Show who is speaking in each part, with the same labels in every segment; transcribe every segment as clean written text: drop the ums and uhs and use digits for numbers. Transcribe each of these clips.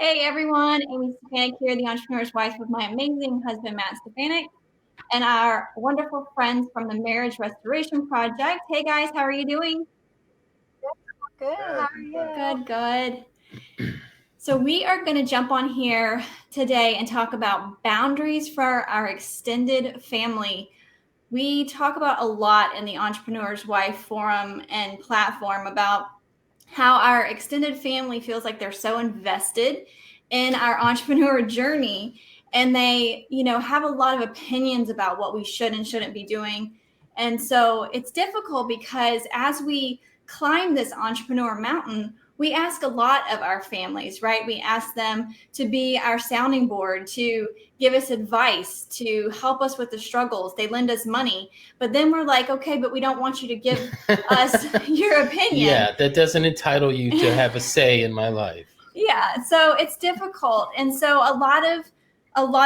Speaker 1: Hey everyone, Amy Stefanik here, the entrepreneur's wife with my amazing husband, Matt Stefanik, and our wonderful friends from the Marriage Restoration Project. Hey guys, how are you doing?
Speaker 2: Good. How are you?
Speaker 1: Good, good. So, we are going to jump on here today and talk about boundaries for our extended family. We talk about a lot in the Entrepreneur's Wife forum and platform about how our extended family feels like they're so invested in our entrepreneur journey, and they have a lot of opinions about what we should and shouldn't be doing. And so it's difficult because as we climb this entrepreneur mountain, we ask a lot of our families, right? We ask them to be our sounding board, to give us advice, to help us with the struggles. They lend us money, but then we're like, okay, but we don't want you to give us your opinion.
Speaker 3: Yeah, that doesn't entitle you to have a say in my life.
Speaker 1: Yeah, so it's difficult. And so a lot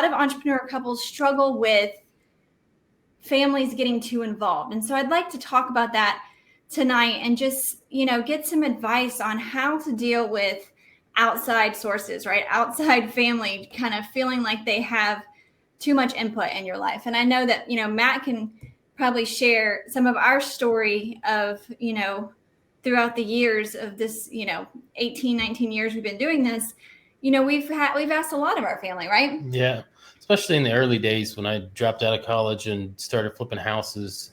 Speaker 1: of entrepreneur couples struggle with families getting too involved. And so I'd like to talk about that tonight and just, get some advice on how to deal with outside sources, right? Outside family kind of feeling like they have too much input in your life. And I know that, Matt can probably share some of our story of, throughout the years of this, 18, 19 years we've been doing this. We've asked a lot of our family, right?
Speaker 3: Yeah, especially in the early days when I dropped out of college and started flipping houses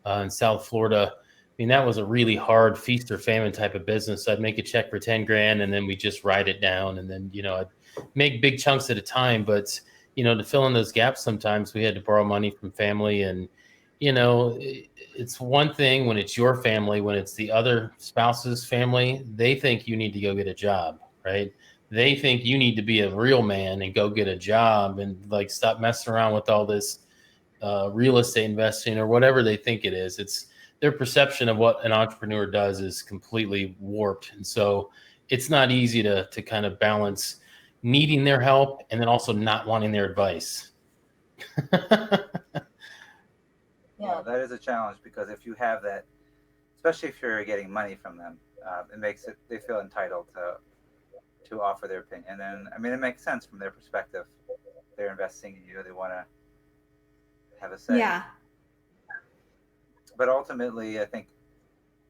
Speaker 3: in South Florida. I mean, that was a really hard feast or famine type of business. I'd make a check for 10 grand and then we just write it down. And then, I'd make big chunks at a time. But, to fill in those gaps, sometimes we had to borrow money from family. And, it's one thing when it's your family, when it's the other spouse's family, they think you need to go get a job, right? They think you need to be a real man and go get a job and like stop messing around with all this real estate investing or whatever they think it is. It's their perception of what an entrepreneur does is completely warped. And so it's not easy to kind of balance needing their help and then also not wanting their advice.
Speaker 2: Yeah.
Speaker 4: That is a challenge because if you have that, especially if you're getting money from them, it makes it they feel entitled to offer their opinion. And then, I mean, it makes sense from their perspective. They're investing in you; they want to have a say.
Speaker 1: Yeah.
Speaker 4: But ultimately, I think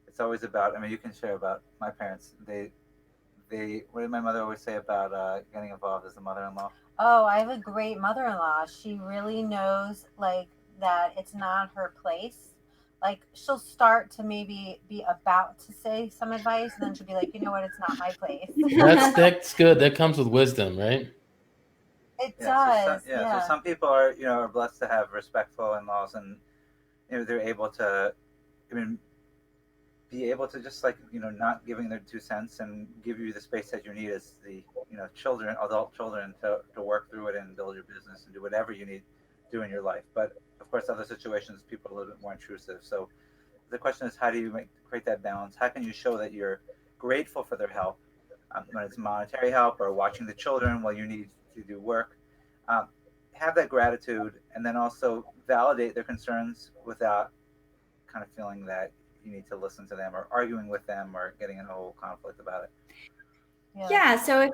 Speaker 4: it's always about. I mean, you can share about my parents. They. What did my mother always say about getting involved as a mother-in-law?
Speaker 2: Oh, I have a great mother-in-law. She really knows that it's not her place. Like she'll start to maybe be about to say some advice, and then she'll be like, you know what, it's not my place.
Speaker 3: That's good. That comes with wisdom, right?
Speaker 2: It
Speaker 4: Yeah. So some,
Speaker 2: does,
Speaker 4: yeah. So
Speaker 2: yeah.
Speaker 4: some people are blessed to have respectful in-laws, and they're able to. I mean, be able to just like not giving their 2 cents and give you the space that you need as the children, adult children, to work through it and build your business and do whatever you need to do in your life. But of course, other situations, people are a little bit more intrusive. So the question is, how do you create that balance? How can you show that you're grateful for their help, when it's monetary help or watching the children while you need to do work? Um, have that gratitude, and then also validate their concerns without kind of feeling that you need to listen to them or arguing with them or getting in a whole conflict about it.
Speaker 2: Yeah.
Speaker 1: Yeah, so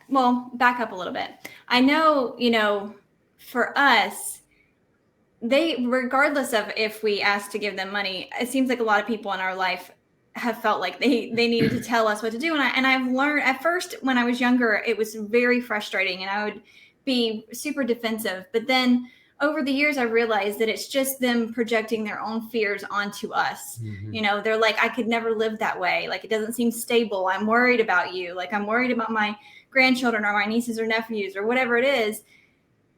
Speaker 1: well, back up a little bit. I know, for us, regardless of if we ask to give them money, it seems like a lot of people in our life have felt like they needed to tell us what to do. And I've learned at first when I was younger, it was very frustrating and I would be super defensive. But then over the years, I realized that it's just them projecting their own fears onto us.
Speaker 3: Mm-hmm.
Speaker 1: They're like, I could never live that way. Like, it doesn't seem stable. I'm worried about you. Like, I'm worried about my grandchildren or my nieces or nephews or whatever it is.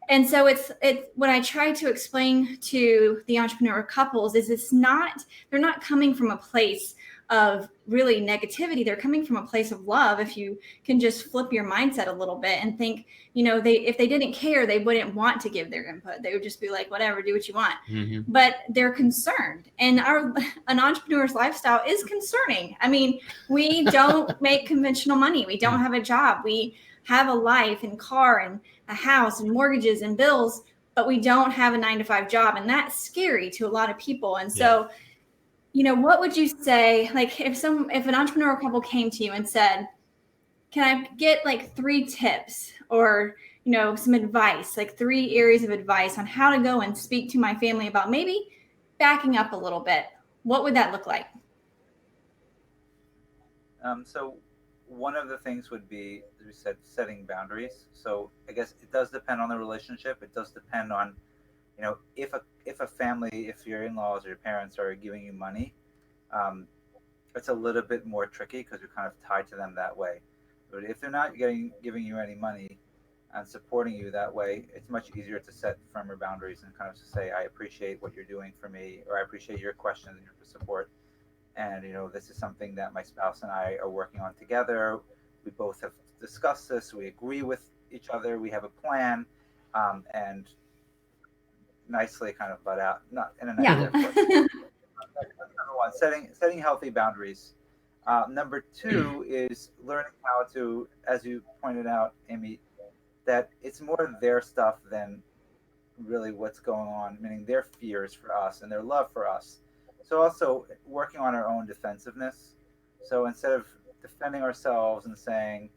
Speaker 1: And so it's what I try to explain to the entrepreneur couples is they're not coming from a place of really negativity. They're coming from a place of love. If you can just flip your mindset a little bit and think, if they didn't care, they wouldn't want to give their input. They would just be like, whatever, do what you want.
Speaker 3: Mm-hmm.
Speaker 1: But they're concerned. And an entrepreneur's lifestyle is concerning. I mean, we don't make conventional money. We don't have a job. We have a life and car and a house and mortgages and bills, but we don't have a 9-to-5 job. And that's scary to a lot of people. And so, what would you say, like if an entrepreneurial couple came to you and said, can I get like 3 tips or, some advice, like 3 areas of advice on how to go and speak to my family about maybe backing up a little bit? What would that look like?
Speaker 4: So one of the things would be, as we said, setting boundaries. So I guess it does depend on the relationship. It does depend on, if a family, if your in-laws or your parents are giving you money, um, it's a little bit more tricky because you're kind of tied to them that way. But if they're not giving you any money and supporting you that way, it's much easier to set firmer boundaries and kind of to say, I appreciate what you're doing for me, or I appreciate your questions and your support. And this is something that my spouse and I are working on together. We both have discussed this. We agree with each other. We have a plan, and nicely kind of butt out, not in a nice way,
Speaker 1: Yeah.
Speaker 4: of course. That's number one, setting healthy boundaries. Number two is learning how to, as you pointed out, Amy, that it's more their stuff than really what's going on, meaning their fears for us and their love for us. So also working on our own defensiveness. So instead of defending ourselves and saying,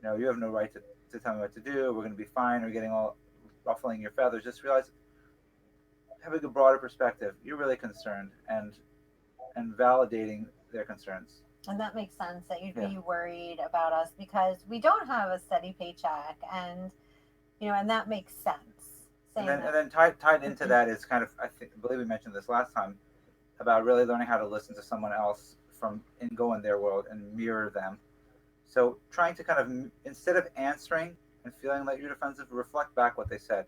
Speaker 4: you have no right to tell me what to do, we're going to be fine, or getting all ruffling your feathers, just realize, having a broader perspective, you're really concerned, and validating their concerns.
Speaker 2: And that makes sense that you'd
Speaker 4: Yeah.
Speaker 2: be worried about us because we don't have a steady paycheck, and and that makes sense.
Speaker 4: And then tied into that is kind of, I believe we mentioned this last time, about really learning how to listen to someone else and go in their world and mirror them. So trying to kind of, instead of answering and feeling like you're defensive, reflect back what they said.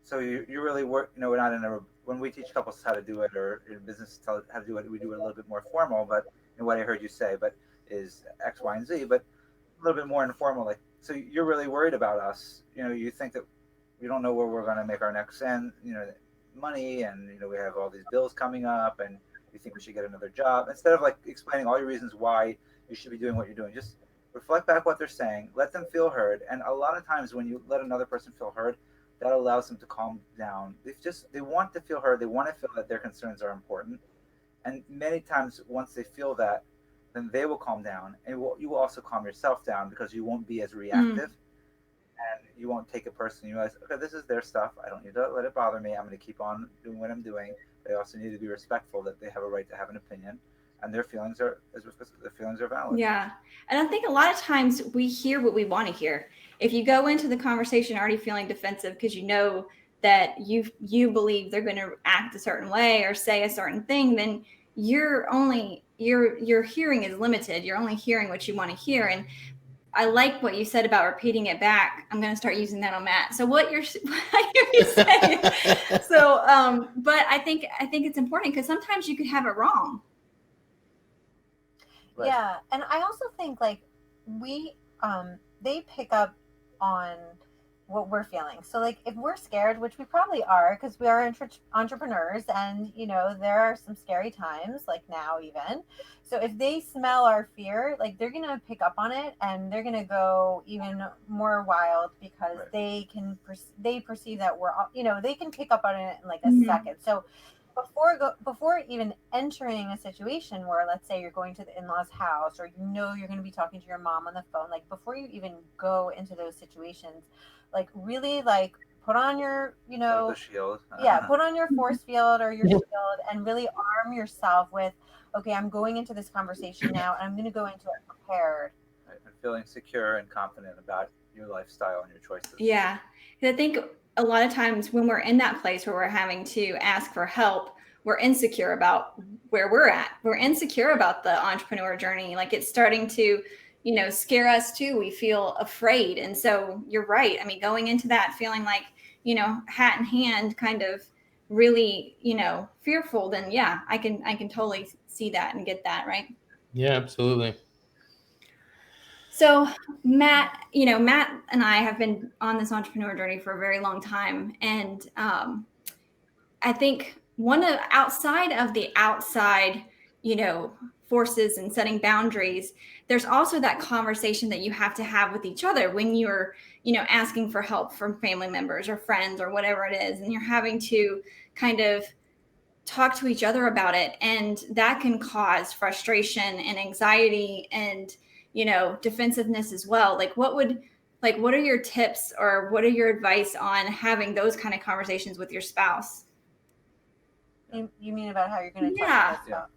Speaker 4: So you really work, we're not when we teach couples how to do it, or in business how to do it, we do it a little bit more formal, but what I heard you say, but is X, Y, and Z, but a little bit more informal. Like, so you're really worried about us. You think that we don't know where we're going to make our next money, and we have all these bills coming up, and you think we should get another job. Instead of like explaining all your reasons why you should be doing what you're doing, just reflect back what they're saying, let them feel heard. And a lot of times when you let another person feel heard, that allows them to calm down. They want to feel heard. They want to feel that their concerns are important. And many times once they feel that, then they will calm down, and you will also calm yourself down because you won't be as reactive. And you won't take it personally. You realize, okay, this is their stuff. I don't need to let it bother me. I'm going to keep on doing what I'm doing. They also need to be respectful that they have a right to have an opinion, and their feelings are valid.
Speaker 1: Yeah. And I think a lot of times we hear what we want to hear. If you go into the conversation already feeling defensive because you know that you believe they're going to act a certain way or say a certain thing, then your hearing is limited. You're only hearing what you want to hear. And I like what you said about repeating it back. I'm going to start using that on Matt. So what you're saying. So, but I think it's important because sometimes you could have it wrong.
Speaker 4: Right.
Speaker 2: Yeah, and I also think like they pick up on what we're feeling. So like if we're scared, which we probably are because we are entrepreneurs, and there are some scary times like now even. So if they smell our fear, like they're gonna pick up on it, and they're gonna go even more wild because
Speaker 4: Right.
Speaker 2: they perceive that we're they can pick up on it in like a
Speaker 1: Mhm.
Speaker 2: second. So before even entering a situation where, let's say, you're going to the in-laws house, or you're going to be talking to your mom on the phone, like before you even go into those situations, like really like put on your
Speaker 4: the shield.
Speaker 2: put on your force field or your shield, and really arm yourself with, okay, I'm going into this conversation now, and I'm going to go into it prepared.
Speaker 4: Right. And feeling secure and confident about your lifestyle and your choices.
Speaker 1: Yeah. And I think a lot of times when we're in that place where we're having to ask for help, we're insecure about where we're at. We're insecure about the entrepreneur journey. Like it's starting to, scare us too. We feel afraid. And so you're right. I mean, going into that feeling like, hat in hand, kind of really, fearful, then yeah, I can totally see that and get that, right?
Speaker 3: Yeah, absolutely.
Speaker 1: So Matt and I have been on this entrepreneur journey for a very long time. And I think outside of the outside, forces and setting boundaries, there's also that conversation that you have to have with each other when you're, asking for help from family members or friends or whatever it is. And you're having to kind of talk to each other about it. And that can cause frustration and anxiety and defensiveness as well. Like what are your tips or what are your advice on having those kind of conversations with your spouse?
Speaker 2: You mean about how you're going to talk
Speaker 1: Yeah.
Speaker 2: to this about?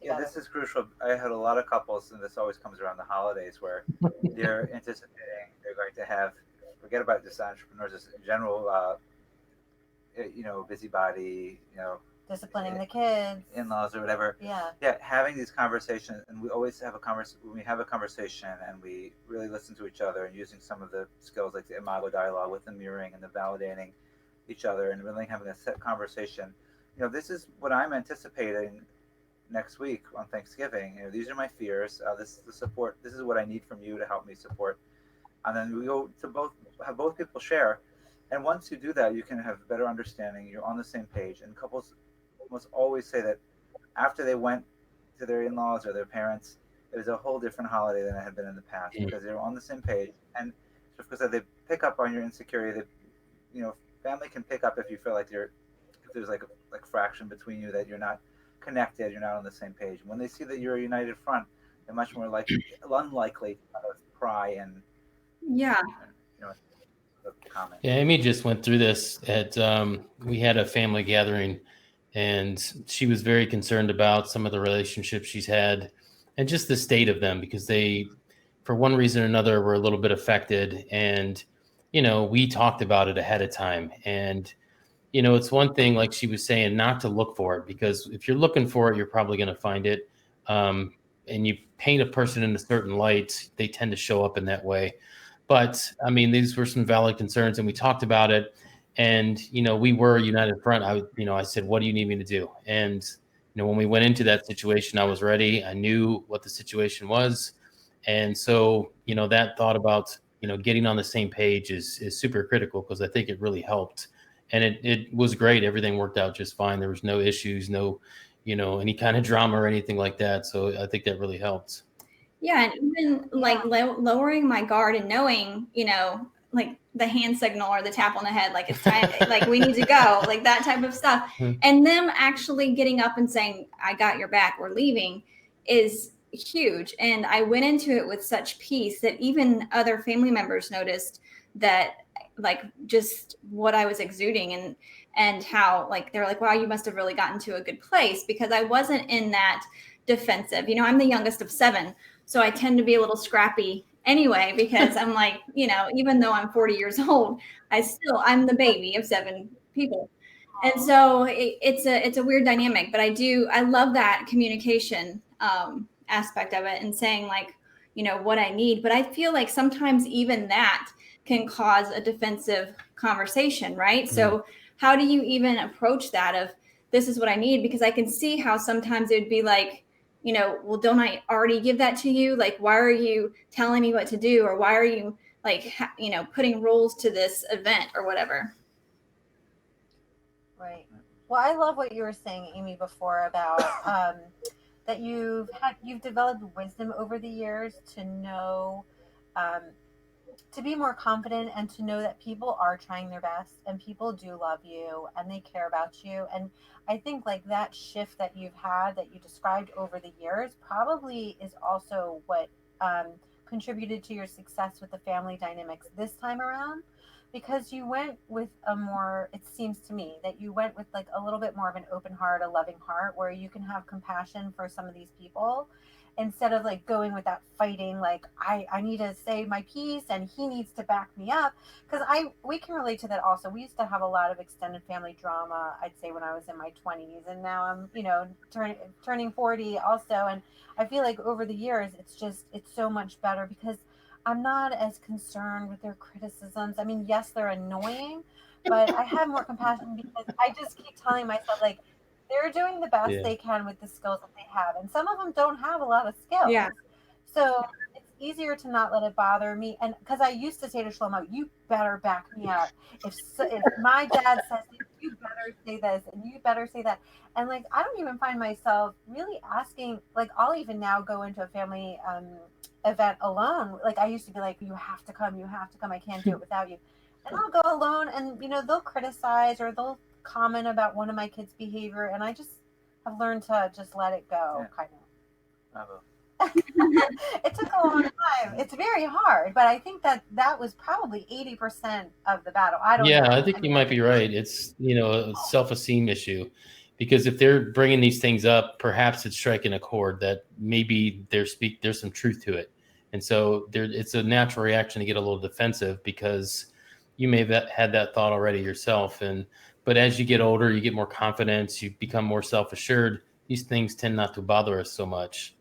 Speaker 4: Yeah, this is crucial. I had a lot of couples, and this always comes around the holidays, where they're anticipating they're going to have, forget about just entrepreneurs, just in general, busybody,
Speaker 2: Disciplining the kids,
Speaker 4: in-laws or whatever.
Speaker 2: Yeah,
Speaker 4: having these conversations, and we always have a conversation. When we have a conversation and we really listen to each other, and using some of the skills like the imago dialogue with the mirroring and the validating each other, and really having a set conversation. This is what I'm anticipating next week on Thanksgiving. These are my fears. This is the support. This is what I need from you to help me support. And then we go to both people share. And once you do that, you can have better understanding. You're on the same page. And couples must always say that after they went to their in-laws or their parents, it was a whole different holiday than it had been in the past, because they were on the same page. And just because they pick up on your insecurity, family can pick up if you feel like if there's like fraction between you, that you're not connected, you're not on the same page. When they see that you're a united front, they're much more unlikely to kind of pry and comment.
Speaker 3: Yeah, Amy just went through this we had a family gathering, and she was very concerned about some of the relationships she's had and just the state of them, because they, for one reason or another, were a little bit affected. And, we talked about it ahead of time. And, it's one thing, like she was saying, not to look for it, because if you're looking for it, you're probably going to find it. And you paint a person in a certain light, they tend to show up in that way. But I mean, these were some valid concerns, and we talked about it. And we were united front. I said, "What do you need me to do?" And when we went into that situation, I was ready. I knew what the situation was, and so that thought about getting on the same page is super critical, because I think it really helped, and it was great. Everything worked out just fine. There was no issues, no any kind of drama or anything like that. So I think that really helped.
Speaker 1: Yeah, and even like lowering my guard and knowing, like the hand signal or the tap on the head, like it's time, like we need to go, like that type of stuff. And them actually getting up and saying, "I got your back, we're leaving," is huge. And I went into it with such peace that even other family members noticed that, like, just what I was exuding, and how, like, they're like, "Wow, you must have really gotten to a good place," because I wasn't in that defensive. I'm the youngest of 7. So I tend to be a little scrappy anyway, because I'm like, even though I'm 40 years old, I'm the baby of 7 people. And so it's a weird dynamic, but I love that communication aspect of it, and saying, like, what I need. But I feel like sometimes even that can cause a defensive conversation, right? So how do you even approach that of, this is what I need? Because I can see how sometimes it would be like, well, don't I already give that to you? Like, why are you telling me what to do? Or why are you, like, putting rules to this event or whatever?
Speaker 2: Right. Well, I love what you were saying, Amy, before about that you've developed wisdom over the years to know, to be more confident, and to know that people are trying their best, and people do love you and they care about you. And I think, like, that shift that you've had, that you described over the years, probably is also what contributed to your success with the family dynamics this time around, because you went with it seems to me that you went with, like, a little bit more of an open heart, a loving heart, where you can have compassion for some of these people, instead of, like, going with that fighting, like, I need to say my piece and he needs to back me up. Because we can relate to that also. We used to have a lot of extended family drama, I'd say, when I was in my 20s, and now I'm turning 40 also. And I feel like over the years it's so much better, because I'm not as concerned with their criticisms. I mean, yes, they're annoying, but I have more compassion, because I just keep telling myself, like, they're doing the best they can with the skills that they have. And some of them don't have a lot of skills.
Speaker 1: Yeah.
Speaker 2: So it's easier to not let it bother me. And because I used to say to Shlomo, "You better back me up. If my dad says this, you better say this, and you better say that." And, like, I don't even find myself really asking, like, I'll even now go into a family event alone. Like, I used to be like, "You have to come, I can't do it without you." And I'll go alone, and they'll criticize or they'll comment about one of my kids' behavior, and I just have learned to just let it go, kind of.
Speaker 4: Bravo.
Speaker 2: It took a long time. It's very hard, but I think that was probably 80% of the battle. I don't
Speaker 3: Yeah, I
Speaker 2: know.
Speaker 3: think
Speaker 2: I
Speaker 3: you
Speaker 2: mean,
Speaker 3: might be right. It's, a self-esteem issue, because if they're bringing these things up, perhaps it's striking a chord that maybe there's some truth to it. And so it's a natural reaction to get a little defensive because you may have had that thought already yourself. But as you get older, you get more confidence, you become more self-assured. These things tend not to bother us so much.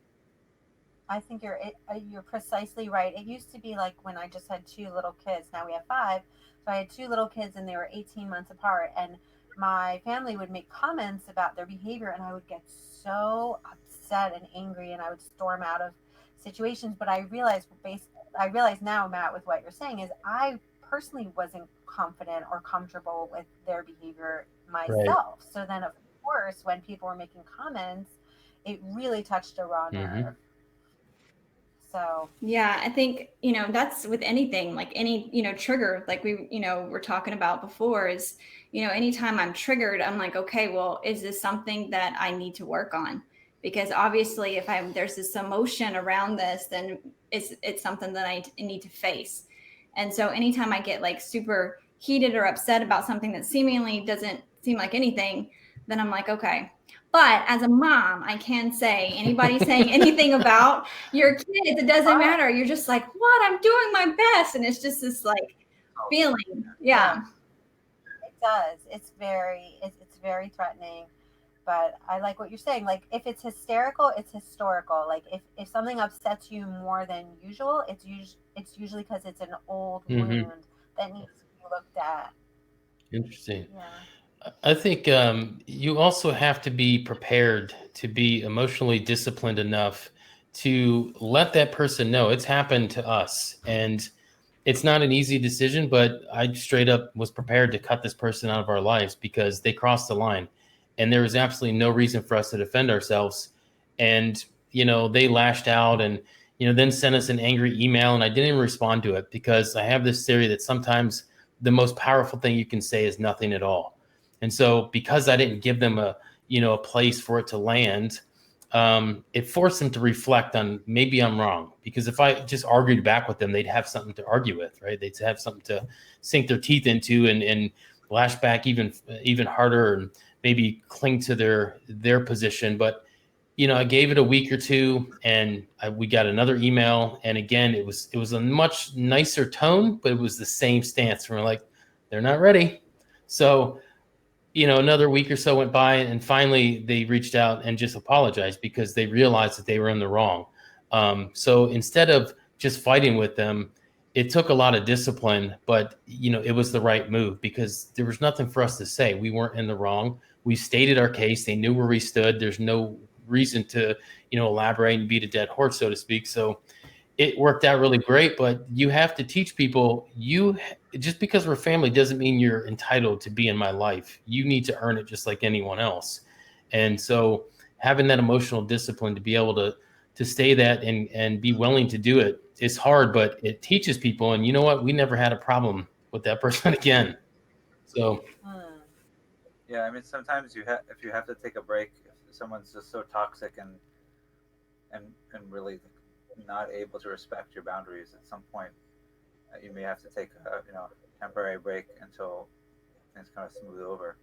Speaker 2: I think you're precisely right. It used to be like when I just had two little kids. Now we have five. So I had two little kids and they were 18 months apart. And my family would make comments about their behavior, and I would get so upset and angry, and I would storm out of situations. But I realize now, Matt, with what you're saying, is I personally wasn't confident or comfortable with their behavior
Speaker 3: Right.
Speaker 2: myself. So then, of course, when people were making comments, it really touched a raw
Speaker 3: Hmm.
Speaker 2: nerve. So,
Speaker 1: Yeah, I think, that's with anything, like any, trigger, like we're talking about before is, anytime I'm triggered, I'm like, okay, well, is this something that I need to work on? Because obviously if there's this emotion around this, then it's something that I need to face. And so anytime I get like super heated or upset about something that seemingly doesn't seem like anything, then I'm like, okay. But as a mom, I can say anybody saying anything about your kids, it doesn't
Speaker 2: right.
Speaker 1: matter. You're just like, what? I'm doing my best. And it's just this like feeling.
Speaker 2: Yeah,
Speaker 1: Yeah.
Speaker 2: it does. It's very threatening. But I like what you're saying. Like if it's hysterical, it's historical. Like if something upsets you more than usual, it's usually because it's an old
Speaker 3: Hmm.
Speaker 2: wound that needs to be looked at.
Speaker 3: Interesting.
Speaker 2: Yeah.
Speaker 3: I think you also have to be prepared to be emotionally disciplined enough to let that person know it's happened to us. And it's not an easy decision, but I straight up was prepared to cut this person out of our lives because they crossed the line. And there was absolutely no reason for us to defend ourselves. And, they lashed out and, then sent us an angry email. And I didn't even respond to it because I have this theory that sometimes the most powerful thing you can say is nothing at all. And so because I didn't give them a place for it to land, it forced them to reflect on maybe I'm wrong. Because if I just argued back with them, they'd have something to argue with, right? They'd have something to sink their teeth into and lash back even harder and maybe cling to their position. But I gave it a week or two, and we got another email, and again, it was a much nicer tone, but it was the same stance. We're like, they're not ready. So another week or so went by, and finally they reached out and just apologized because they realized that they were in the wrong. So instead of just fighting with them, it took a lot of discipline, but it was the right move because there was nothing for us to say. We weren't in the wrong. We stated our case. They knew where we stood. There's no reason to, elaborate and beat a dead horse, so to speak. So it worked out really great, but you have to teach people just because we're family doesn't mean you're entitled to be in my life. You need to earn it just like anyone else. And so having that emotional discipline to be able to stay that and be willing to do it is hard, but it teaches people. And you know what? We never had a problem with that person again. So
Speaker 2: Hmm.
Speaker 4: Yeah, I mean, sometimes if you have to take a break, if someone's just so toxic and really not able to respect your boundaries, at some point you may have to take a temporary break until things kind of smooth over.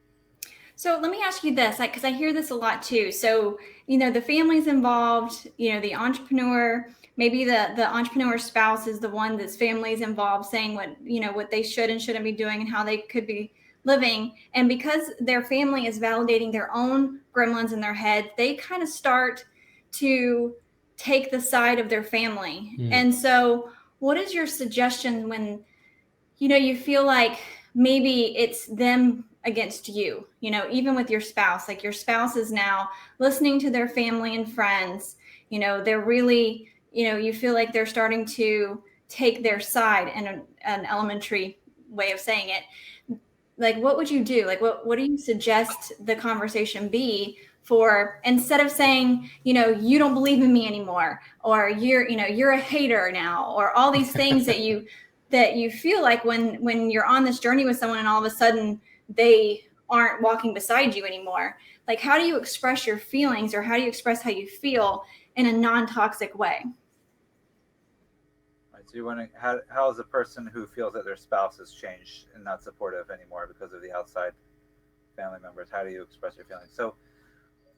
Speaker 1: So let me ask you this, because I hear this a lot too. So, the family's involved, the entrepreneur, maybe the entrepreneur spouse is the one that's family's involved saying what they should and shouldn't be doing and how they could be living. And because their family is validating their own gremlins in their head, they kind of start to take the side of their family. And so what is your suggestion when you feel like maybe it's them against you, even with your spouse, like your spouse is now listening to their family and friends, they're really, you feel like they're starting to take their side in an elementary way of saying it. Like, what would you do? Like, what do you suggest the conversation be for, instead of saying, you don't believe in me anymore, or you're a hater now, or all these things that you feel like when you're on this journey with someone and all of a sudden they aren't walking beside you anymore. Like, how do you express your feelings, or how do you express how you feel in a non-toxic way.
Speaker 4: Right, so you want to, how is a person who feels that their spouse has changed and not supportive anymore because of the outside family members, how do you express your feelings? So,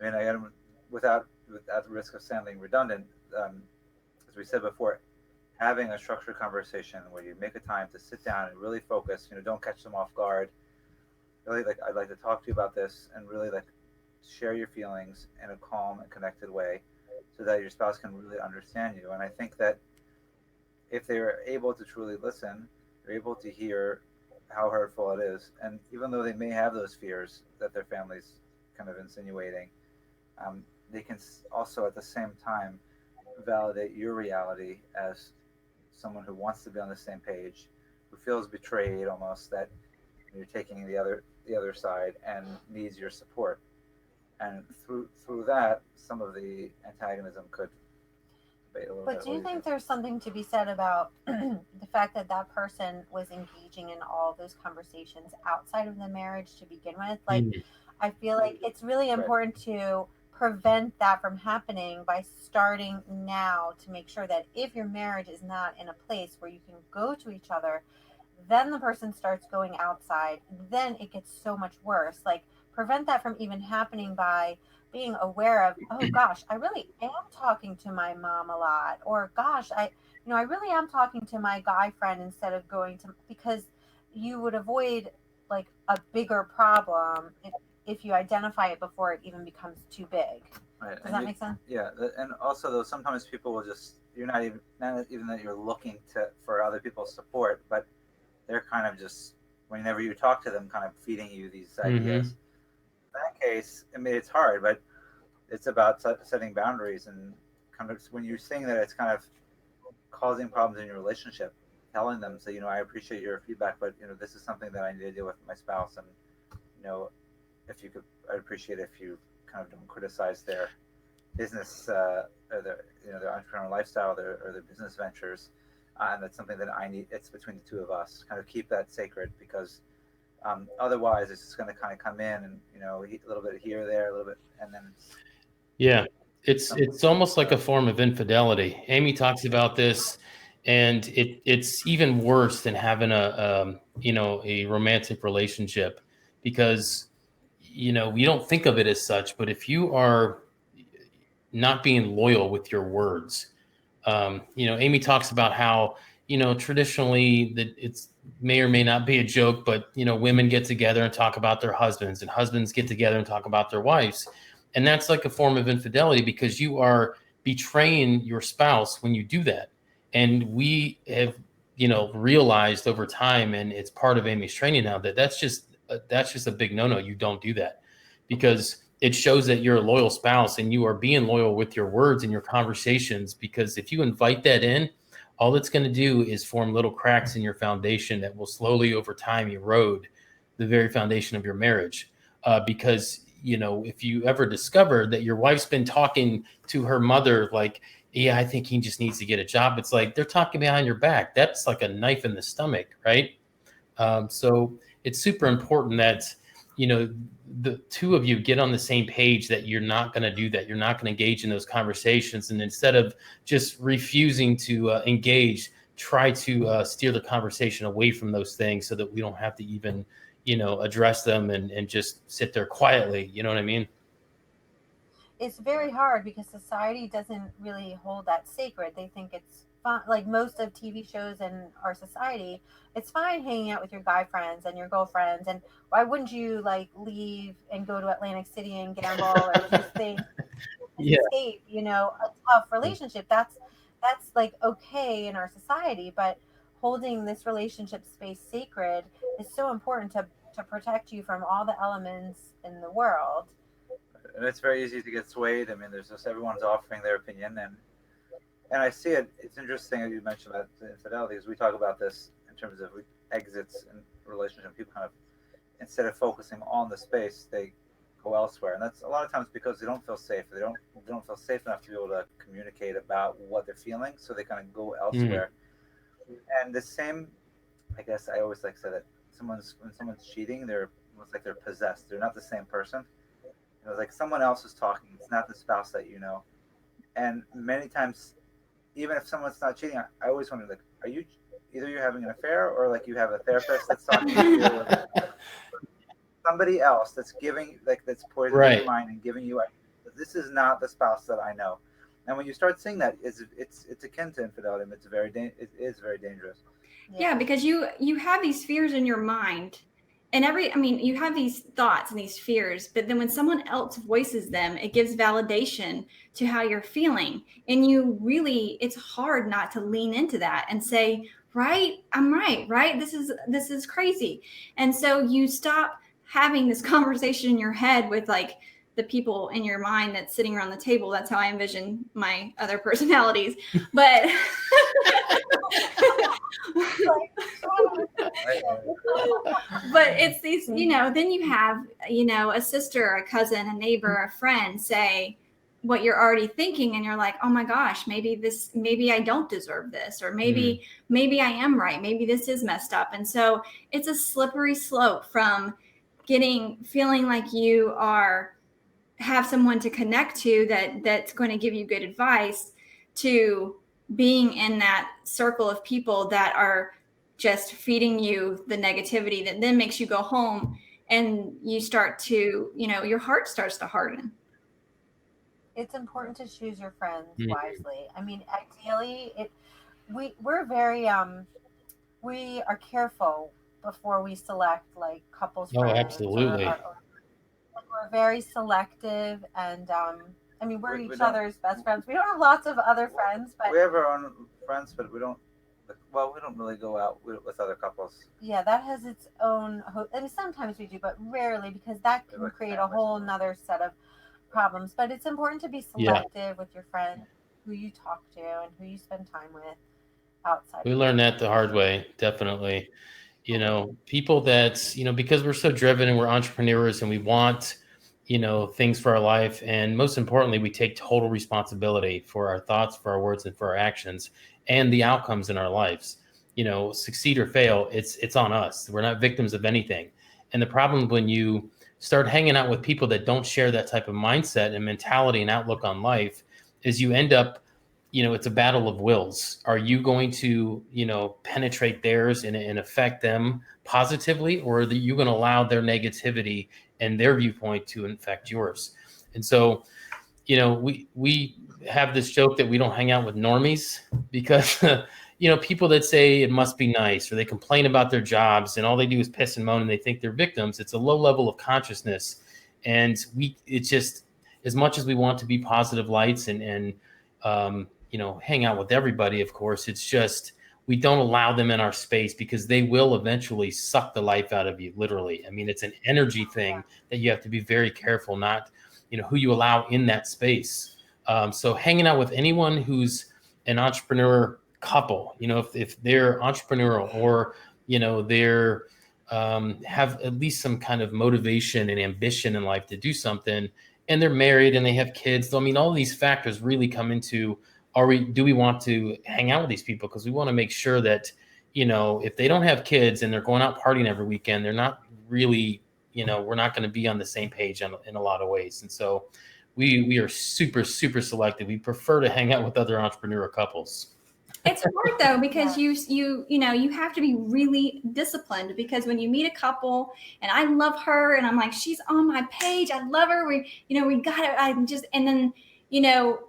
Speaker 4: I mean, again, without the risk of sounding redundant, as we said before, having a structured conversation where you make a time to sit down and really focus, don't catch them off guard. Really, like, I'd like to talk to you about this, and really, like, share your feelings in a calm and connected way, so that your spouse can really understand you. And I think that if they're able to truly listen, they're able to hear how hurtful it is. And even though they may have those fears that their family's kind of insinuating, they can also at the same time validate your reality as someone who wants to be on the same page, who feels betrayed almost that you're taking the other side and needs your support. And through that, some of the antagonism could fade a little bit.
Speaker 2: But do you think there's something to be said about the fact that that person was engaging in all those conversations outside of the marriage to begin with? Like, I feel like it's really important to prevent that from happening by starting now, to make sure that if your marriage is not in a place where you can go to each other, then the person starts going outside, then it gets so much worse. Like, prevent that from even happening by being aware of, oh gosh, I really am talking to my mom a lot, or gosh, I really am talking to my guy friend instead of going to, because you would avoid like a bigger problem if you identify it before it even becomes too big.
Speaker 4: Right.
Speaker 2: Does that make sense?
Speaker 4: Yeah, and also though sometimes people will just, you're not even that you're looking for other people's support, but they're kind of just, whenever you talk to them, kind of feeding you these ideas. In that case, I mean, it's hard, but it's about setting boundaries, and kind of when you're seeing that it's kind of causing problems in your relationship, telling them, so I appreciate your feedback, but this is something that I need to deal with my spouse, and if you could, I'd appreciate if you kind of don't criticize their business or their entrepreneurial lifestyle, or their business ventures, and that's something that I need. It's between the two of us. Kind of keep that sacred, because otherwise it's just going to kind of come in and a little bit here, there, a little bit, and then
Speaker 3: it's almost like a form of infidelity. Amy talks about this, and it's even worse than having a romantic relationship, because we don't think of it as such, but if you are not being loyal with your words, Amy talks about how traditionally that it's may or may not be a joke, but women get together and talk about their husbands, and husbands get together and talk about their wives, and that's like a form of infidelity, because you are betraying your spouse when you do that. And we have realized over time, and it's part of Amy's training now, that that's just a big no-no. You don't do that, because it shows that you're a loyal spouse and you are being loyal with your words and your conversations. Because if you invite that in, all it's going to do is form little cracks in your foundation that will slowly over time erode the very foundation of your marriage. Because if you ever discover that your wife's been talking to her mother like, yeah, I think he just needs to get a job, it's like they're talking behind your back. That's like a knife in the stomach, right? So it's super important that the two of you get on the same page, that you're not going to do that. You're not going to engage in those conversations. And instead of just refusing to engage, try to steer the conversation away from those things, so that we don't have to even, address them, and just sit there quietly. You know what I mean?
Speaker 2: It's very hard because society doesn't really hold that sacred. They think it's fun. Like most of TV shows in our society, it's fine hanging out with your guy friends and your girlfriends. And why wouldn't you like leave and go to Atlantic City and gamble or do things to
Speaker 3: Yeah.
Speaker 2: escape, a tough relationship? That's like okay in our society, but holding this relationship space sacred is so important to protect you from all the elements in the world.
Speaker 4: And it's very easy to get swayed. I mean, there's just, everyone's offering their opinion, and I see it. It's interesting that you mentioned about the infidelity, because we talk about this in terms of exits in relationship. People kind of, instead of focusing on the space, they go elsewhere, and that's a lot of times because they don't feel safe. They don't feel safe enough to be able to communicate about what they're feeling, so they kind of go elsewhere. And the same, I guess I always like to say that when someone's cheating, they're almost like they're possessed. They're not the same person. Like someone else is talking. It's not the spouse that you know. And many times, even if someone's not cheating, I always wonder, like, are you either you're having an affair, or like you have a therapist that's talking to you, or somebody else that's giving, like, that's poisoning your
Speaker 3: Right.
Speaker 4: mind and giving you, this is not the spouse that I know. And when you start seeing that, it's akin to infidelity. And it is very dangerous.
Speaker 1: Yeah, because you have these fears in your mind. And you have these thoughts and these fears, but then when someone else voices them, it gives validation to how you're feeling. And it's hard not to lean into that and say, right, I'm right? This is crazy. And so you stop having this conversation in your head with like the people in your mind that's sitting around the table. That's how I envision my other personalities. But but it's these, then you have, a sister, a cousin, a neighbor, a friend say what you're already thinking, and you're like, oh my gosh, maybe I don't deserve this, or maybe I am right, maybe this is messed up. And so it's a slippery slope from feeling like you have someone to connect to that's going to give you good advice, to being in that circle of people that are just feeding you the negativity that then makes you go home and you start to, your heart starts to harden.
Speaker 2: It's important to choose your friends
Speaker 3: Mm.
Speaker 2: wisely. I mean, ideally, we're very we are careful before we select like couples
Speaker 3: Oh,
Speaker 2: friends,
Speaker 3: absolutely.
Speaker 2: or we're very selective. And I mean, we're
Speaker 4: We
Speaker 2: each
Speaker 4: don't.
Speaker 2: other's best friends. We don't have lots of other friends, but
Speaker 4: We have our own friends, but we don't. Well, we don't really go out with other couples.
Speaker 2: yeah, that has its own. I mean, sometimes we do, but rarely, because that
Speaker 4: We
Speaker 2: can
Speaker 4: like
Speaker 2: create a
Speaker 4: families.
Speaker 2: whole nother set of problems. But it's important to be
Speaker 3: Yeah.
Speaker 2: selective with your friends, who you talk to, and who you spend time with outside
Speaker 3: We
Speaker 2: of
Speaker 3: learned
Speaker 2: work.
Speaker 3: that the hard way, definitely. People that, because we're so driven and we're entrepreneurs and we want, things for our life. And most importantly, we take total responsibility for our thoughts, for our words, and for our actions and the outcomes in our lives. Succeed or fail, it's on us. We're not victims of anything. And the problem when you start hanging out with people that don't share that type of mindset and mentality and outlook on life is you end up, it's a battle of wills. Are you going to, penetrate theirs and affect them positively, or are you going to allow their negativity and their viewpoint to infect yours? And so, we have this joke that we don't hang out with normies because, people that say it must be nice, or they complain about their jobs and all they do is piss and moan and they think they're victims. It's a low level of consciousness. And it's just, as much as we want to be positive lights and hang out with everybody, of course, it's just, we don't allow them in our space because they will eventually suck the life out of you, literally. I mean, it's an energy thing that you have to be very careful, not, who you allow in that space. So hanging out with anyone who's an entrepreneur couple, if they're entrepreneurial, or, they're have at least some kind of motivation and ambition in life to do something, and they're married and they have kids. So, I mean, all of these factors really come into, do we want to hang out with these people? Because we want to make sure that, if they don't have kids and they're going out partying every weekend, they're not really, we're not going to be on the same page in a lot of ways. And so we are super, super selective. We prefer to hang out with other entrepreneurial couples.
Speaker 1: It's hard though, because
Speaker 2: Yeah.
Speaker 1: you have to be really disciplined, because when you meet a couple and I love her and I'm like, she's on my page, I love her, we got it, I'm just, and then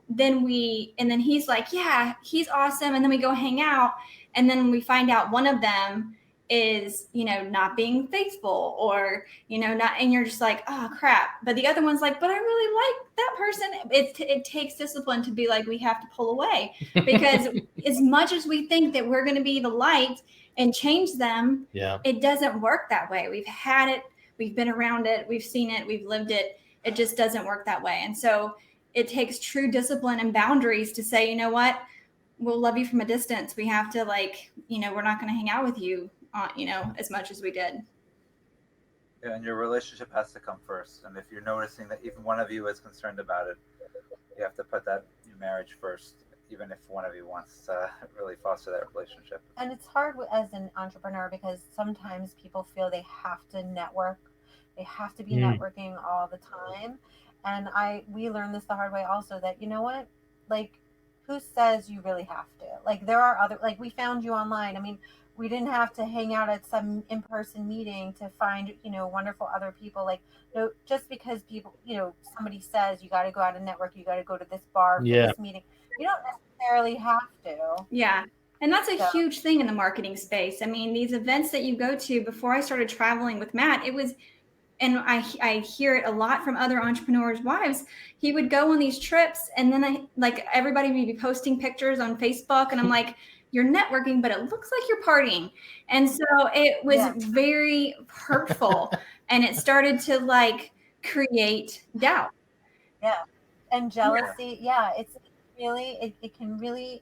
Speaker 1: then he's like, yeah, he's awesome, and then we go hang out, and then we find out one of them is not being faithful, or not, and you're just like, oh crap, but the other one's like, but I really like that person. It takes discipline to be like, we have to pull away, because as much as we think that we're going to be the light and change them,
Speaker 3: Yeah.
Speaker 1: it doesn't work that way. We've had it, we've been around it, we've seen it, we've lived it. It just doesn't work that way. And so it takes true discipline and boundaries to say, you know what, we'll love you from a distance. We have to, like, we're not going to hang out with you, as much as we did.
Speaker 4: Yeah, and your relationship has to come first. And if you're noticing that even one of you is concerned about it, you have to put that your marriage first, even if one of you wants to really foster that relationship.
Speaker 2: And it's hard as an entrepreneur, because sometimes people feel they have to network, they have to be networking all the time. And we learned this the hard way also, that you know what, like, who says you really have to? Like, there are other, like, we found you online. I mean, we didn't have to hang out at some in-person meeting to find, wonderful other people. Like, no, just because people, somebody says you got to go out and network, you got to go to this bar for
Speaker 3: Yeah.
Speaker 2: this meeting, you don't necessarily have to.
Speaker 1: Yeah. And that's a
Speaker 2: So-
Speaker 1: huge thing in the marketing space. I mean, these events that you go to, before I started traveling with Matt, it was, and I hear it a lot from other entrepreneurs' wives. He would go on these trips, and then like everybody would be posting pictures on Facebook, and I'm like, you're networking, but it looks like you're partying. And so it was very hurtful, and it started to like create doubt.
Speaker 2: Yeah. And jealousy. Yeah. It's really, it can really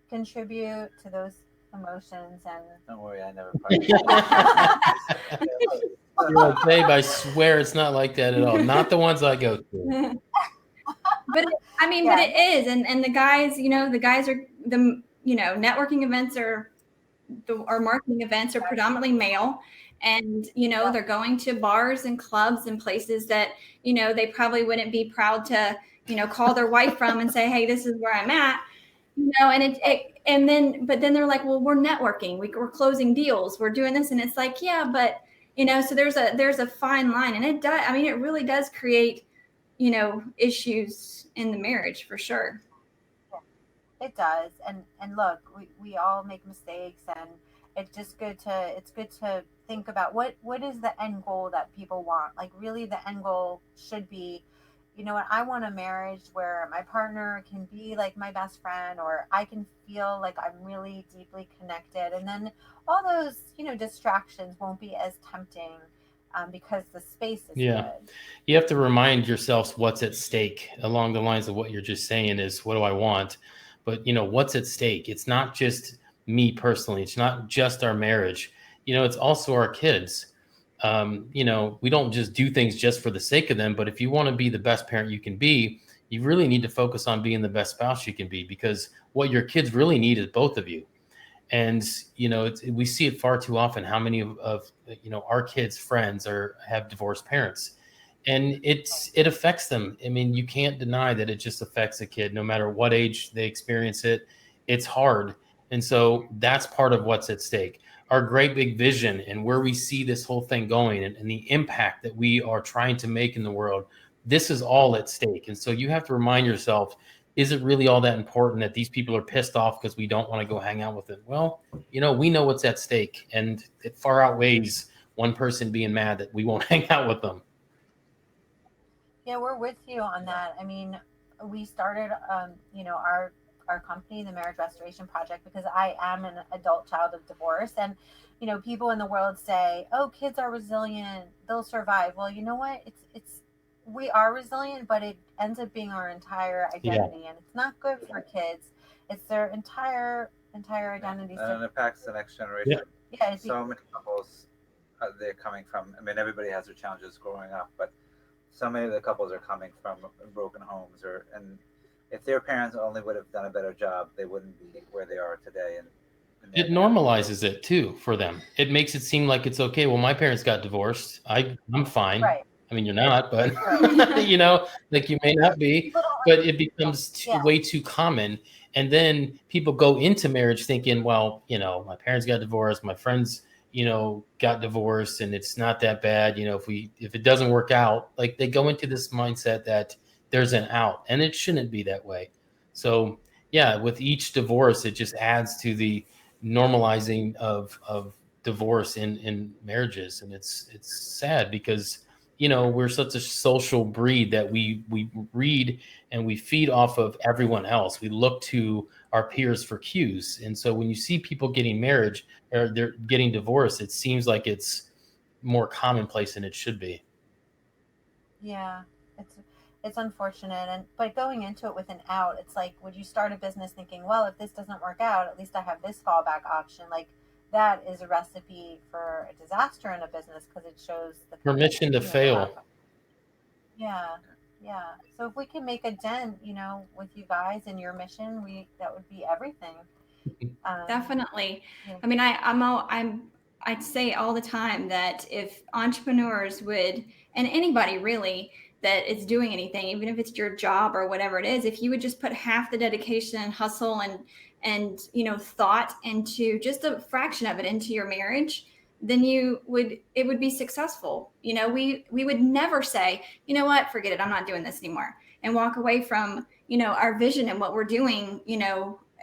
Speaker 2: contribute to those emotions. And
Speaker 4: Don't worry, I never partied.
Speaker 3: You're like, babe, I swear it's not like that at all. Not the ones I go to.
Speaker 1: But I mean, but it is, and the guys, the guys are the networking events or marketing events are predominantly male, and they're going to bars and clubs and places that they probably wouldn't be proud to call their wife from and say, hey, this is where I'm at, but then they're like, well, we're networking, we're closing deals, we're doing this, and it's like, yeah, but so there's a fine line, and it does, I mean, it really does create issues in the marriage for sure.
Speaker 2: It does. And look, we all make mistakes, and it's good to think about what is the end goal that people want. Like, really, the end goal should be, what, I want a marriage where my partner can be like my best friend, or I can feel like I'm really deeply connected, and then all those distractions won't be as tempting, because the space is good.
Speaker 3: You have to remind yourselves what's at stake along the lines of what you're just saying is, what do I want? But, what's at stake? It's not just me personally. It's not just our marriage. It's also our kids. We don't just do things just for the sake of them. But if you want to be the best parent you can be, you really need to focus on being the best spouse you can be, because what your kids really need is both of you. And we see it far too often, how many of our kids' friends have divorced parents, and it affects them. I mean, you can't deny that it just affects a kid no matter what age they experience it. It's hard. And so that's part of what's at stake. Our great big vision and where we see this whole thing going, and the impact that we are trying to make in the world, this is all at stake. And so you have to remind yourself, is it really all that important that these people are pissed off because we don't want to go hang out with them? Well, we know what's at stake, and it far outweighs one person being mad that we won't hang out with them.
Speaker 2: Yeah, we're with you on that. I mean, we started, our company, the Marriage Restoration Project, because I am an adult child of divorce, and people in the world say, "Oh, kids are resilient; they'll survive." Well, you know what? It's we are resilient, but it ends up being our entire identity, and it's not good for kids. It's their entire identity.
Speaker 4: And it impacts the next generation.
Speaker 2: Yeah,
Speaker 4: so many couples, they're coming from. I mean, everybody has their challenges growing up, but so many of the couples are coming from broken homes, and if their parents only would have done a better job, they wouldn't be where they are today. And
Speaker 3: it normalizes it too for them. It makes it seem like it's okay. Well, my parents got divorced. I'm fine.
Speaker 2: Right.
Speaker 3: I mean, you're not, but like you may not be, but it becomes way too common. And then people go into marriage thinking, well, my parents got divorced, my friends, got divorced, and it's not that bad. If it doesn't work out, like, they go into this mindset that there's an out, and it shouldn't be that way. So yeah, with each divorce, it just adds to the normalizing of divorce in marriages. And it's sad because, we're such a social breed that we read and we feed off of everyone else. We look to our peers for cues. And so when you see people getting marriage or they're getting divorced, it seems like it's more commonplace than it should be.
Speaker 2: Yeah, it's unfortunate, but going into it with an out, it's like, would you start a business thinking, well, if this doesn't work out, at least I have this fallback option? Like, that is a recipe for a disaster in a business, because it shows the
Speaker 3: permission to fail.
Speaker 2: Yeah. So if we can make a dent, with you guys and your mission, that would be everything.
Speaker 1: Definitely. Yeah. I mean, I'd say all the time that if entrepreneurs would, and anybody really, that it's doing anything, even if it's your job or whatever it is. If you would just put half the dedication and hustle and thought into just a fraction of it into your marriage, then it would be successful. We would never say, you know what, forget it, I'm not doing this anymore, and walk away from our vision and what we're doing,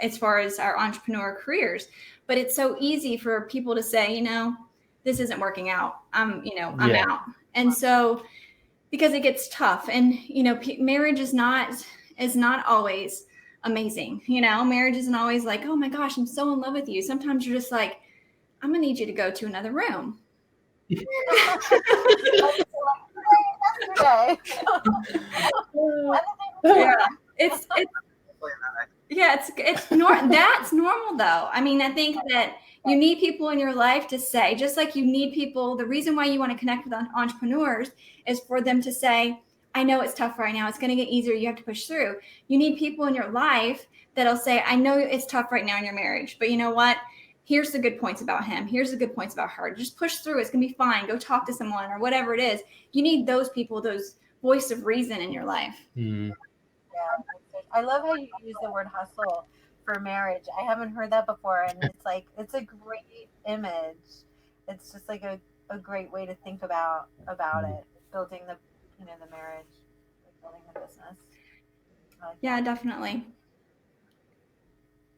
Speaker 1: as far as our entrepreneur careers. But it's so easy for people to say, this isn't working out, I'm out. And so, because it gets tough, and marriage is not always amazing. Marriage isn't always like, oh my gosh, I'm so in love with you. Sometimes you're just like, I'm gonna need you to go to another room.
Speaker 2: Yesterday.
Speaker 1: It's that's normal though. I mean, I think that you need people in your life to say, just like you need people, the reason why you want to connect with entrepreneurs is for them to say, I know it's tough right now, it's going to get easier, you have to push through. You need people in your life that'll say, I know it's tough right now in your marriage, but you know what? Here's the good points about him. Here's the good points about her. Just push through. It's going to be fine. Go talk to someone or whatever it is. You need those people, those voice of reason in your life.
Speaker 3: Mm.
Speaker 2: Yeah, I love how you use the word hustle for marriage. I haven't heard that before, and it's a great image. It's just like a great way to think about it, building the the marriage, like building the business.
Speaker 1: Yeah, definitely.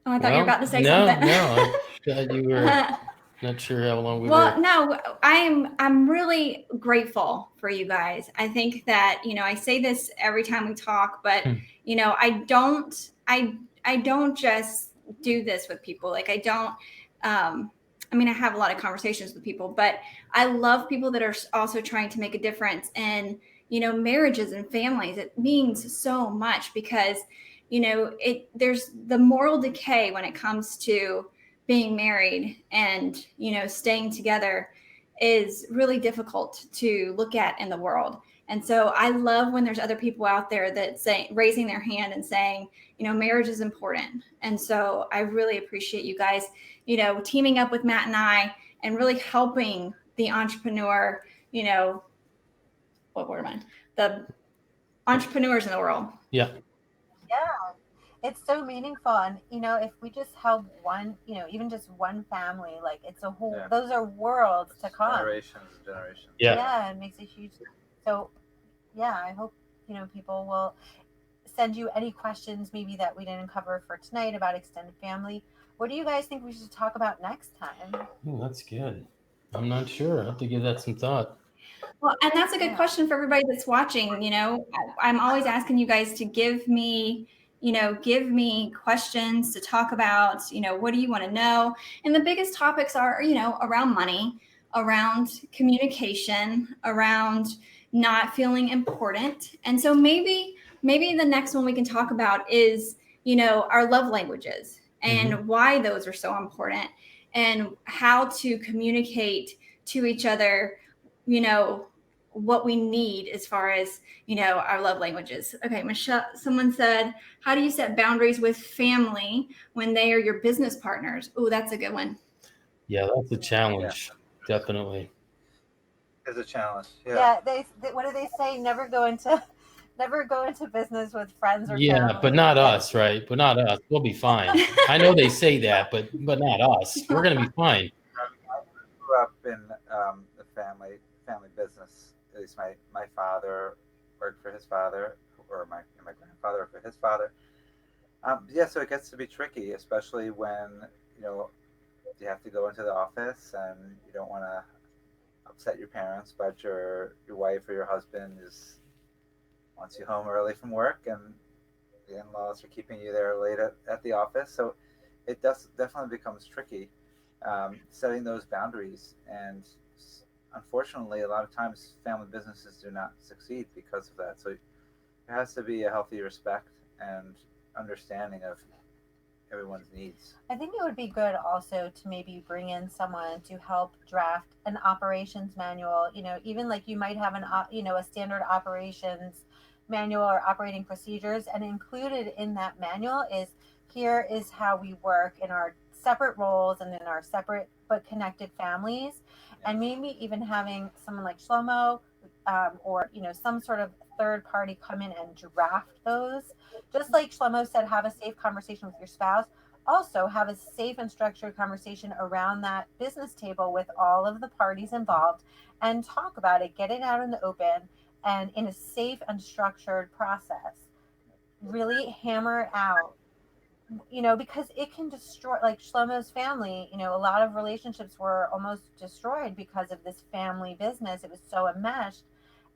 Speaker 1: Oh, I thought you were about to say something.
Speaker 3: No, you were not sure how long we were.
Speaker 1: Well, no, I'm really grateful for you guys. I think that, I say this every time we talk, but I don't just do this with people. Like I don't I have a lot of conversations with people, but I love people that are also trying to make a difference in, marriages and families. It means so much because, there's the moral decay when it comes to being married and, staying together is really difficult to look at in the world. And so I love when there's other people out there that raising their hand and saying, marriage is important. And so I really appreciate you guys, teaming up with Matt and I and really helping the entrepreneur, what word am I? The entrepreneurs in the world.
Speaker 3: Yeah.
Speaker 2: Yeah. It's so meaningful. And, if we just help one, even just one family, like it's a whole, those are worlds to come.
Speaker 4: Generations.
Speaker 2: Yeah. It makes a huge, so yeah, I hope, people will send you any questions maybe that we didn't cover for tonight about extended family. What do you guys think we should talk about next time?
Speaker 3: Oh, that's good. I'm not sure. I have to give that some thought.
Speaker 1: Well, and that's a good question for everybody that's watching. I'm always asking you guys to give me questions to talk about. What do you want to know? And the biggest topics are, around money, around communication, around not feeling important. And so maybe the next one we can talk about is, our love languages and why those are so important and how to communicate to each other, what we need as far as, our love languages. Okay, Michelle, someone said, how do you set boundaries with family when they are your business partners? Oh, that's a good one.
Speaker 3: Yeah, that's a challenge. Yeah. Definitely.
Speaker 4: It's a challenge.
Speaker 2: Yeah. They what do they say? Never go into business with friends or family.
Speaker 3: But not us, right? But not us. We'll be fine. I know they say that, but not us. We're going to be fine.
Speaker 4: I grew up in the family business. At least my father worked for his father, or my grandfather worked for his father. So it gets to be tricky, especially when you have to go into the office and you don't want to upset your parents, but your wife or your husband wants you home early from work, and the in-laws are keeping you there late at the office. So it definitely becomes tricky setting those boundaries. And unfortunately, a lot of times family businesses do not succeed because of that. So there has to be a healthy respect and understanding of everyone's needs.
Speaker 2: I think it would be good also to maybe bring in someone to help draft an operations manual. Even like you might have a standard operations manual or operating procedures, and included in that manual is, here is how we work in our separate roles and in our separate but connected families. And maybe even having someone like Shlomo or some sort of third party come in and draft those. Just like Shlomo said, have a safe conversation with your spouse. Also, have a safe and structured conversation around that business table with all of the parties involved and talk about it. Get it out in the open and in a safe and structured process. Really hammer it out, because it can destroy, like Shlomo's family, a lot of relationships were almost destroyed because of this family business. It was so enmeshed,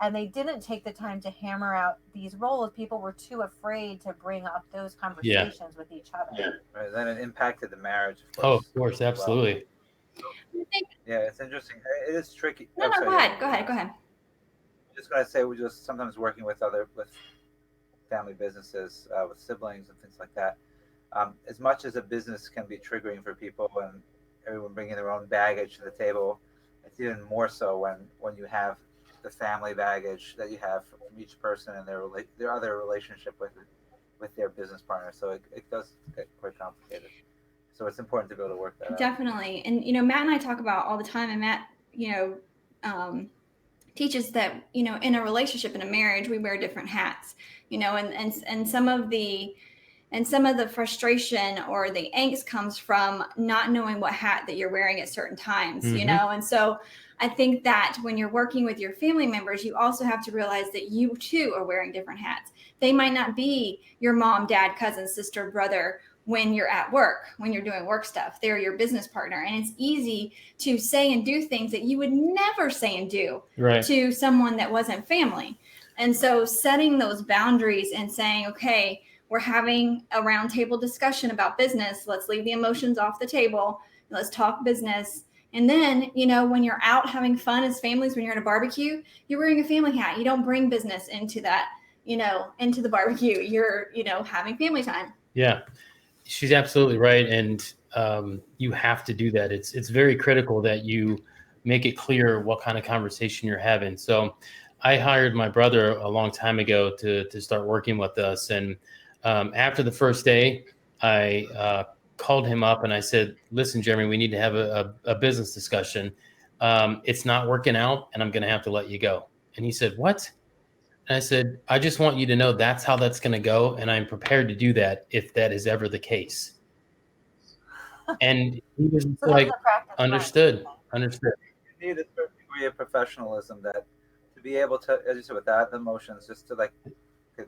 Speaker 2: and they didn't take the time to hammer out these roles. People were too afraid to bring up those conversations with each other.
Speaker 4: Right. Then it impacted the marriage, of course.
Speaker 3: Oh, of course, absolutely.
Speaker 1: I think,
Speaker 4: Yeah, it's interesting. It is tricky.
Speaker 1: no,
Speaker 4: Oh, sorry,
Speaker 1: go ahead. Go ahead. Go ahead.
Speaker 4: I'm just gonna say, we just sometimes working with family businesses, with siblings and things like that. As much as a business can be triggering for people and everyone bringing their own baggage to the table, it's even more so when you have the family baggage that you have from each person and their other relationship with their business partner. So it does get quite complicated. So it's important to be able to work that out.
Speaker 1: Definitely. And, Matt and I talk about all the time, and Matt, um, teaches that, in a relationship, in a marriage, we wear different hats, and some of the frustration or the angst comes from not knowing what hat that you're wearing at certain times, and so I think that when you're working with your family members, you also have to realize that you too are wearing different hats. They might not be your mom, dad, cousin, sister, brother when you're at work, when you're doing work stuff. They're your business partner. And it's easy to say and do things that you would never say and do to someone that wasn't family. And so setting those boundaries and saying, okay, we're having a roundtable discussion about business. Let's leave the emotions off the table. Let's talk business. And then, when you're out having fun as families, when you're at a barbecue, you're wearing a family hat. You don't bring business into that, into the barbecue. You're, having family time.
Speaker 3: Yeah, she's absolutely right. And you have to do that. It's very critical that you make it clear what kind of conversation you're having. So I hired my brother a long time ago to start working with us. And after the first day, I called him up and I said, listen, Jeremy, we need to have a business discussion. It's not working out and I'm going to have to let you go. And he said, what? And I said, I just want you to know that's how that's going to go. And I'm prepared to do that if that is ever the case. And he was
Speaker 2: So
Speaker 3: like,
Speaker 2: that's a practice.
Speaker 3: understood.
Speaker 4: You need a certain degree of professionalism to be able to, as you said, without emotions, just to okay,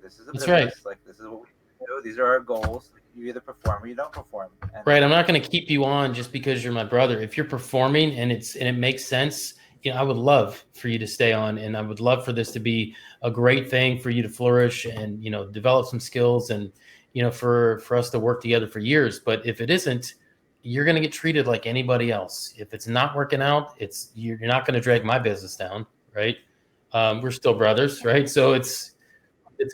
Speaker 4: this is a business.
Speaker 3: Right.
Speaker 4: Like, this is what we do. These are our goals. You either perform or you don't perform.
Speaker 3: Right. I'm not going to keep you on just because you're my brother. If you're performing and it makes sense, I would love for you to stay on, and I would love for this to be a great thing for you to flourish and, develop some skills and, for us to work together for years. But if it isn't, you're going to get treated like anybody else. If it's not working out, you're not going to drag my business down. Right. We're still brothers. Right. So it's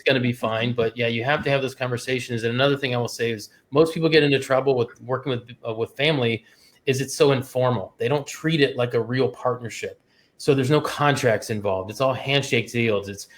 Speaker 3: going to be fine. But yeah, you have to have those conversations. And another thing I will say is most people get into trouble with working with family is it's so informal. They don't treat it like a real partnership. So there's no contracts involved. It's all handshake deals. It's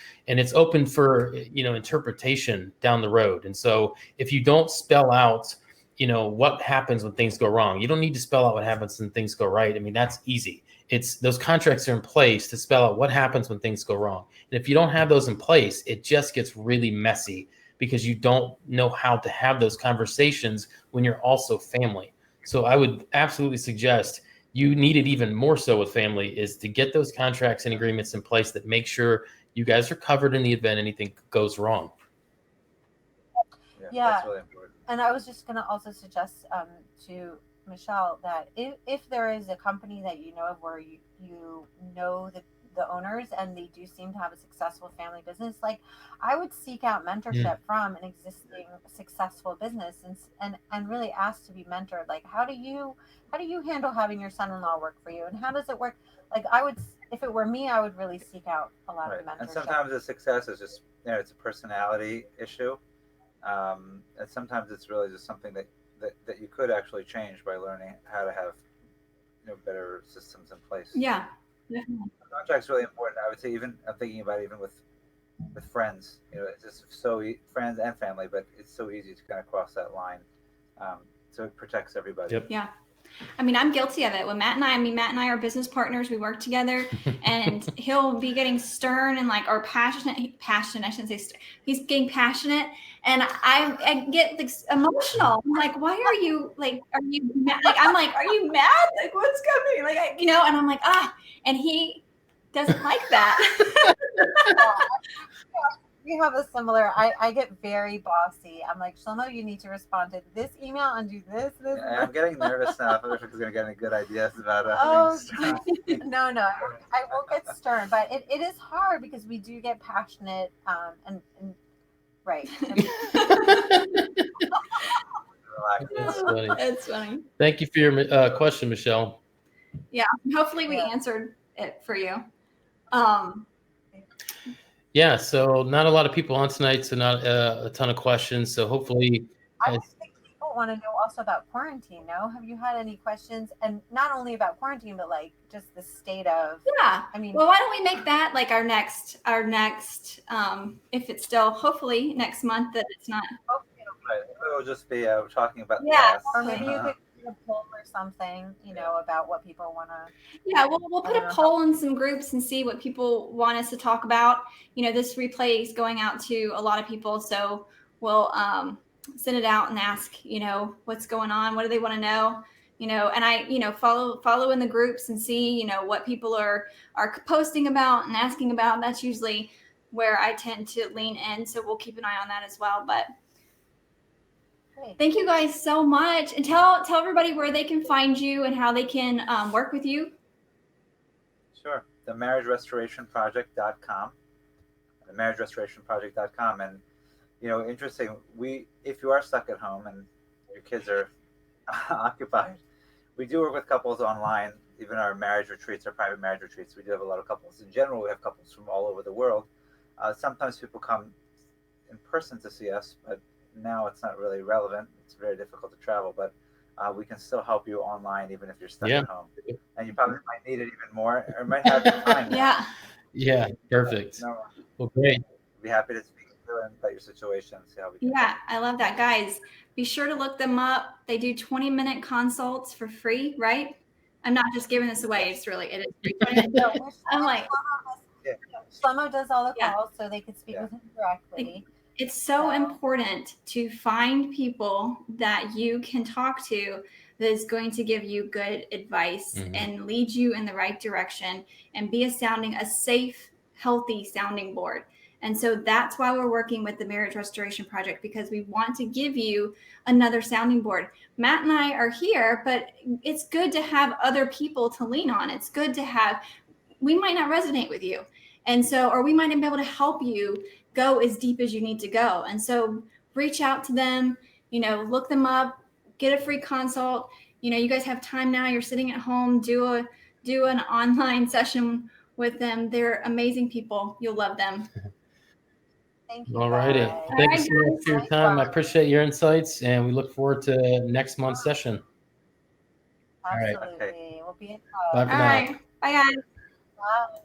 Speaker 3: open for, interpretation down the road. And so if you don't spell out, what happens when things go wrong, you don't need to spell out what happens when things go right. I mean, that's easy. It's those contracts are in place to spell out what happens when things go wrong. And if you don't have those in place, it just gets really messy because you don't know how to have those conversations when you're also family. So I would absolutely suggest you need it even more so with family is to get those contracts and agreements in place that make sure you guys are covered in the event anything goes wrong.
Speaker 2: Yeah.
Speaker 4: That's really important.
Speaker 2: And I was just going to also suggest to Michelle that if there is a company that you know of where you know the owners and they do seem to have a successful family business, I would seek out mentorship from an existing successful business and really ask to be mentored. Like, how do you handle having your son-in-law work for you, and how does it work? Like, I would, if it were me, I would really seek out a lot of mentorship.
Speaker 4: And sometimes the success is just it's a personality issue, and sometimes it's really just something that you could actually change by learning how to have better systems in place.
Speaker 1: Yeah. Definitely.
Speaker 4: Contract's really important. I would say even I'm thinking about even with friends. It's just friends and family, but it's so easy to kind of cross that line. So it protects everybody.
Speaker 3: Yep.
Speaker 1: Yeah. I mean, I'm guilty of it. When Matt and I are business partners. We work together, and he'll be getting stern and like, or passionate. I shouldn't say stern. He's getting passionate, and I get like, emotional. I'm like, why are you like? Are you mad? Like, I'm like, are you mad? Like, what's coming? Like, and I'm like, and he doesn't like that.
Speaker 2: We have a similar. I get very bossy. I'm like, Shlomo, you need to respond to this email and do this.
Speaker 4: Yeah, I'm getting nervous now. If Rivka's going to get any good ideas about
Speaker 2: No, I won't get stern, but it is hard because we do get passionate and right.
Speaker 3: That's funny.
Speaker 1: It's funny.
Speaker 3: Thank you for your question, Michelle.
Speaker 1: Yeah, hopefully we answered it for you.
Speaker 3: Yeah, so not a lot of people on tonight, so not a ton of questions. So hopefully,
Speaker 2: I think people want to know also about quarantine. No, have you had any questions? And not only about quarantine, but like just the state of.
Speaker 1: Yeah.
Speaker 2: I mean,
Speaker 1: well, why don't we make that like our next, if it's still hopefully next month that it's not.
Speaker 4: It'll just be talking about
Speaker 2: or maybe you could do a poll or something, about what people want to.
Speaker 1: Yeah, we'll put a poll in some groups and see what people want us to talk about. This replay is going out to a lot of people, so we'll send it out and ask, what's going on, what do they want to know, and I, follow in the groups and see, what people are posting about and asking about. That's usually where I tend to lean in, so we'll keep an eye on that as well. But thank you guys so much, and tell everybody where they can find you and how they can work with you.
Speaker 4: Sure. The marriagerestorationproject.com. The marriagerestorationproject.com. And, interesting, if you are stuck at home and your kids are occupied, we do work with couples online. Even our marriage retreats, our private marriage retreats, we do have a lot of couples. In general, we have couples from all over the world. Sometimes people come in person to see us, but now it's not really relevant. It's very difficult to travel, but we can still help you online even if you're stuck at home. And you probably might need it even more, or might have the time.
Speaker 3: Yeah, perfect. Well, great.
Speaker 4: Be happy to speak to you about your situation and see how we can.
Speaker 1: Yeah, I love that. Guys, be sure to look them up. They do 20-minute consults for free, right? I'm not just giving this away. It is free. I'm like,
Speaker 2: Shlomo does all the calls, so they can speak with him directly.
Speaker 1: It's so important to find people that you can talk to that is going to give you good advice and lead you in the right direction and be a safe, healthy sounding board. And so that's why we're working with the Marriage Restoration Project, because we want to give you another sounding board. Matt and I are here, but it's good to have other people to lean on. It's good to have, we might not resonate with you. And so, or we might not be able to help you go as deep as you need to go. And so reach out to them, look them up, get a free consult. You guys have time now. You're sitting at home, do an online session with them. They're amazing people. You'll love them.
Speaker 2: Thank you.
Speaker 3: All righty. Thank you so much for your time. I appreciate your insights, and we look forward to next month's session.
Speaker 2: Absolutely. All right. We'll be in touch.
Speaker 3: Bye for now.
Speaker 1: All right. Bye, guys.
Speaker 2: Bye.